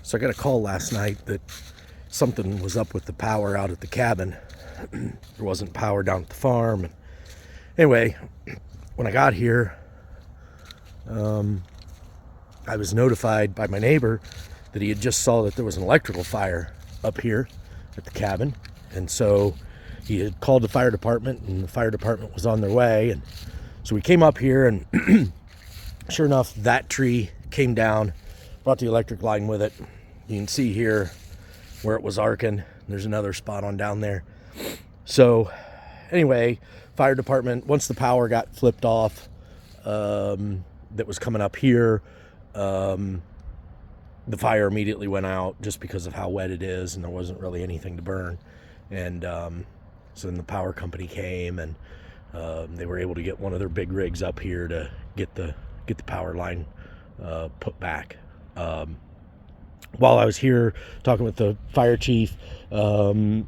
So I got a call last night that something was up with the power out at the cabin. There wasn't power down at the farm. And anyway, when I got here, I was notified by my neighbor that he had just saw that there was an electrical fire up here at the cabin. And so he had called the fire department, and the fire department was on their way. And so we came up here, and sure enough, that tree came down, brought the electric line with it. You can see here where it was arcing. There's another spot on down there. So anyway, fire department, once the power got flipped off, that was coming up here, the fire immediately went out just because of how wet it is, and there wasn't really anything to burn. And so then the power company came, and they were able to get one of their big rigs up here to get the power line put back. While I was here talking with the fire chief, we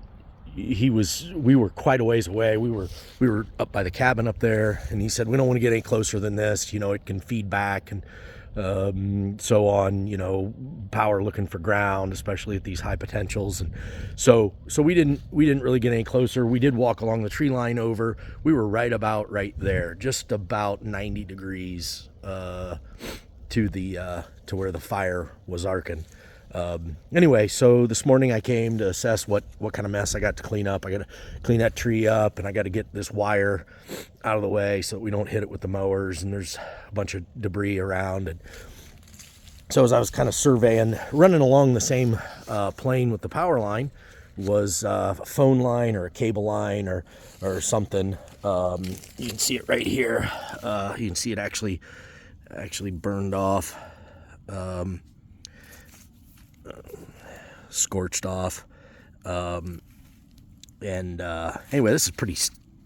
were quite a ways away. We were up by the cabin up there, and he said, we don't want to get any closer than this. It can feed back and so on, power looking for ground, especially at these high potentials. And so we didn't really get any closer. We did walk along the tree line over. We were right there, just about 90 degrees to where the fire was arcing. Anyway, so this morning I came to assess what kind of mess I got to clean up. I got to clean that tree up, and I got to get this wire out of the way so that we don't hit it with the mowers, and there's a bunch of debris around. And so as I was kind of surveying, running along the same plane with the power line was a phone line or a cable line or something. You can see it right here. You can see it actually burned off. Scorched off. And anyway, this is pretty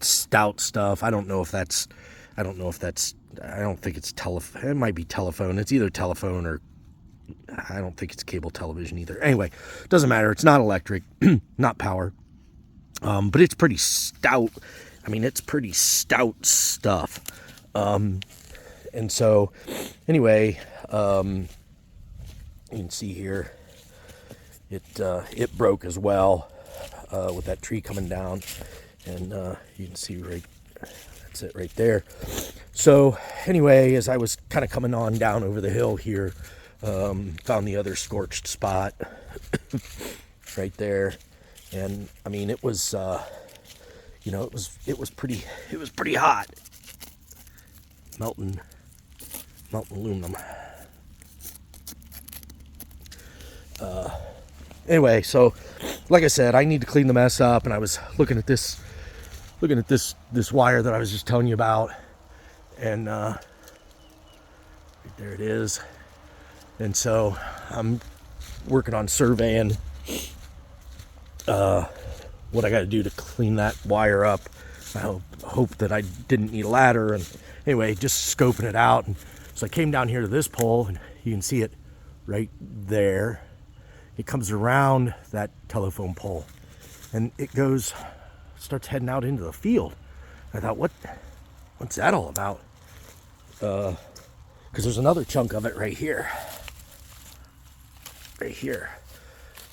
stout stuff. I don't think it's telephone. It might be telephone. It's either telephone or I don't think it's cable television either. Anyway, doesn't matter. It's not electric, not power. But it's pretty stout. I mean, it's pretty stout stuff. And so anyway, you can see here, it broke as well with that tree coming down, and you can see that's it right there. So anyway, as I was kind of coming on down over the hill here, found the other scorched spot right there, and I mean it was pretty hot, melting aluminum. Anyway, so like I said, I need to clean the mess up, and I was looking at this wire that I was just telling you about, and right there it is. And so I'm working on surveying what I got to do to clean that wire up. I hope that I didn't need a ladder, and anyway, just scoping it out. And so I came down here to this pole, and you can see it right there. It comes around that telephone pole, and it starts heading out into the field. I thought, what's that all about? Because there's another chunk of it right here,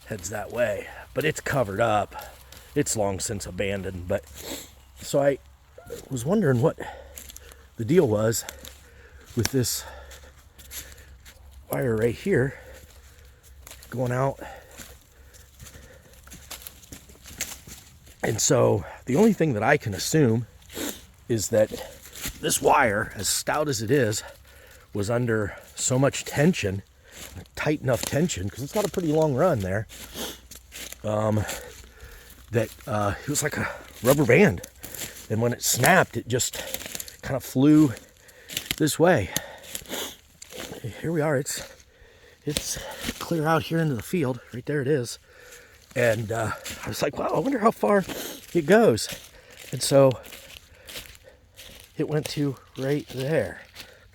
heads that way, but it's covered up. It's long since abandoned. But so I was wondering what the deal was with this wire right here going out. And so the only thing that I can assume is that this wire, as stout as it is, was under so much tension, tight enough tension, because it's got a pretty long run there, that it was like a rubber band. And when it snapped, it just kind of flew this way. Here we are. It's clear out here into the field. Right there it is. And I was like, wow, I wonder how far it goes. And so it went to right there.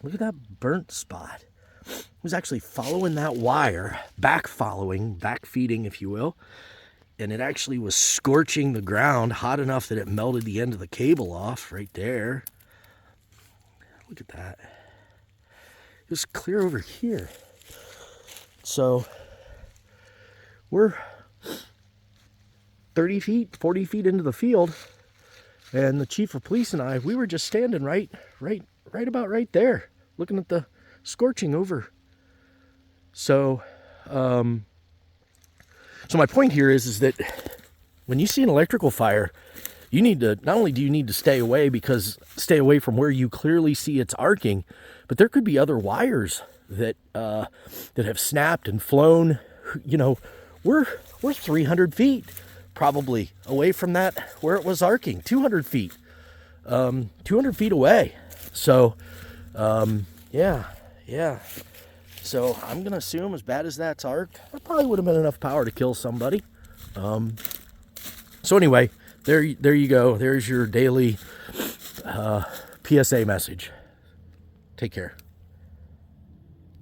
Look at that burnt spot. It was actually following that wire, back feeding, if you will. And it actually was scorching the ground hot enough that it melted the end of the cable off right there. Look at that. It was clear over here. So we're 30 feet, 40 feet into the field, and the chief of police and I, we were just standing right about right there, looking at the scorching over. So, so my point here is that when you see an electrical fire, you need to, not only do you need to stay away from where you clearly see it's arcing, but there could be other wires that have snapped and flown. You know, we're 300 feet probably away from that where it was arcing, 200 feet, 200 feet away. So, yeah. So I'm going to assume, as bad as that's arced, that probably would have been enough power to kill somebody. So anyway, there you go. There's your daily PSA message. Take care.